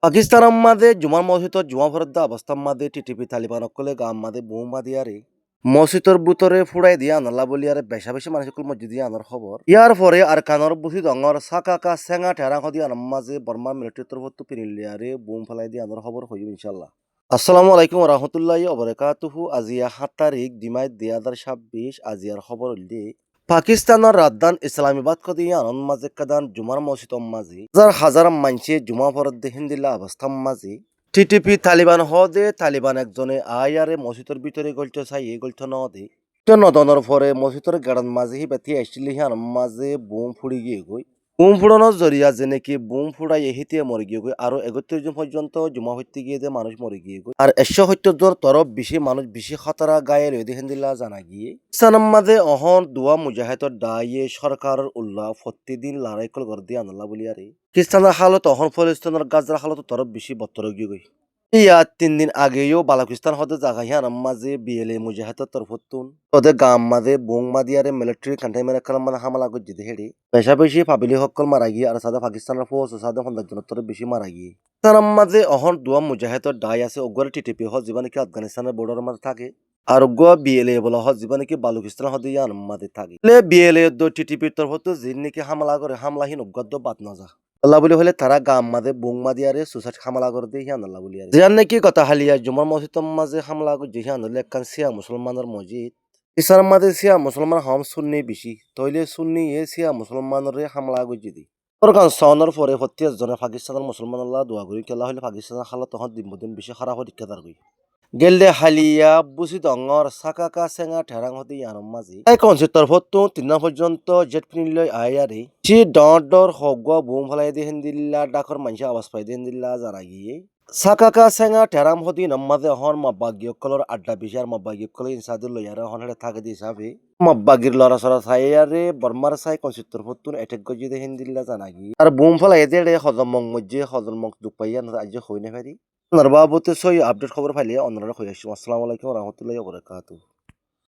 পাকিস্তানাম্মাদে জুমার মসজিদত জুমা ফরদ্দা অবস্থাম্মাদে টিটিপি তালিবান অকলে গাম্মাদে বোমা দিয়ারে মসজিদর বুতরে ফুড়াই দিয়া আনাল্লা বলিয়ারে বেশা বেশি মানুষকল মসজিদ দিয়ে আনার খবর ইয়ার পরে আর কানর বুসি ডঙর সাকাকা সেঙা ঠেরা হদি আনাম্মাজে বর্মা মিলিটারি তরফত পিনিলিয়ারে বোম ফেলাই দিয়ে আনার খবর হইব ইনশাল্লাহ। আসসালামু আলাইকুম রহমতুল্লাহি অবরাকাতুহু। আজিয়া ৭ তারিখ দিমাই ২০২৬। আজিয়ার খবর হইলে পাকিস্তানের রাজধান ইসলামাবাদ কদি আনন্দ মাঝে কাদান জুমার মসজিদ মাঝি হাজার হাজার মানছে জুমা ফরদ হিন্দিল্লা অবস্থা মাঝি টিটিপি তালিবান হদে তালিবান একজনে আয়ারে মসজিদের ভিতরে গল্ট চাই এই গল্ট নদে নদনের পরে মসজিদের গাড়ান মাঝে হি বেতি আসছিলি হান মাঝে বোম ফুড়ি গিয়ে গই বোম ফুড়ানোর জরিয়া যে নাকি বোম ফুড়াই এহিতে মরে গিয়ে গই আর ৩১ জন পর্যন্ত জমা হইতে গিয়ে যে মানুষ মরে গিয়ে গই আর ১৭০ জন তরফ বেশি মানুষ বেশি খতরা গায়ে লই হিন্দিল্লা জানা গিয়ে ইসলাম মাঝে অহন দুয়া মুজাহিদর দায়ে সরকারের উল্লাহ প্রতিদিন লড়াই কল গর দিয়ে আনাল্লা বলি আরে পাকিস্তানের হালত অহন ফলিস্তানের গাজরা হালত তরফ বেশি বত্তর গিয়ে গই ইয়া ৩ দিন আগেও বালাকিস্তান হতে জায়গা হিয়ান মাঝে বিএলএ মুজাহিদর তরফতুন ওদের গাম মাঝে বোম মাদিয়ারে মিলিটারি কান্টাইনমেন্ট কালাম মানে হামলা গজ্জিতে হেডি পেশা বেশি পাবলি হকল মারা গিয়ে আর সাদা পাকিস্তানের ফৌজ সাদা ১৫ জনের তরফ বেশি মারা গিয়ে তার মাঝে অহন দুয়া মুজাহিদর দায় আছে অগ্রে টিটিপি হজ জীবন কি আফগানিস্তানের বর্ডারের মাঝে থাকে আর গোয়া বিএলএ বলা হজ জীবন কি বালুকিস্তান হতে ইয়ান মাঝে থাকে বিএলএ টিটিপির তরফত যিন নাকি হামলা করে হামলাহীন অজ্ঞাত বাদ না যা আল্লাহ বলি হলে তারা গাম মাঝে বোম মাদিয়ারে সুসাইড হামলা করে দিয়ে হিয়ান আল্লাহ বলি আর জিয়ান নাকি কথা হালিয়া জুমার মসজিদের মাঝে হামলা করে যে হিয়ান হলে একখান সিয়া মুসলমানের মসজিদ ইসলাম মাঝে সিয়া মুসলমান হম সুন্নি বেশি তৈলে সুন্নি এ সিয়া মুসলমানের হামলা করে যদি সরকার সনের পরে ৩৫ জনের পাকিস্তানের মুসলমান আল্লাহ দোয়া করি কেলা হলে পাকিস্তানের হালত তখন দিন দিন বেশি খারাপ হয় ঠিকাদার করি গেলদে হালিয়া বুসি ডঙর সাকাকা সেঙা ঠেরাং হতে ইয়ানম মাঝি এই কনসেপ্টর ফটো ৩ পর্যন্ত জেট ফিনিলই আয়ারে সি ডর হগwa বুম ফলাই দি হিন্দিল্লা ডাকর মানসি আওয়াজ পাই দি হিন্দিল্লা জানা গিয়ে সাকাকা সেঙা ঠেরাম হদি নম্মাজে হন মাব্বাগিয় কলর আড্ডা বিশার মাব্বাগিয় কল ইনসাদুল লয়ারে হন হেডে থাকে দি হিসাবে মাব্বাগির লড়া সরা থাইয়ারে বর্মার সাই কনসেপ্টর ফটো এটেক গজি দি হিন্দিল্লা জানা গিয়ে আর বুম ফলাই দে হজম মং মজ্জে হজম মং দুপাইয়া না আজ হইনে ফেরি নরবাবতে সই আপডেট খবর ফাইলে অন্যরা কই আসছি। আসসালামু আলাইকুম রহমতুল্লাহি ওয়া বারাকাতুহু।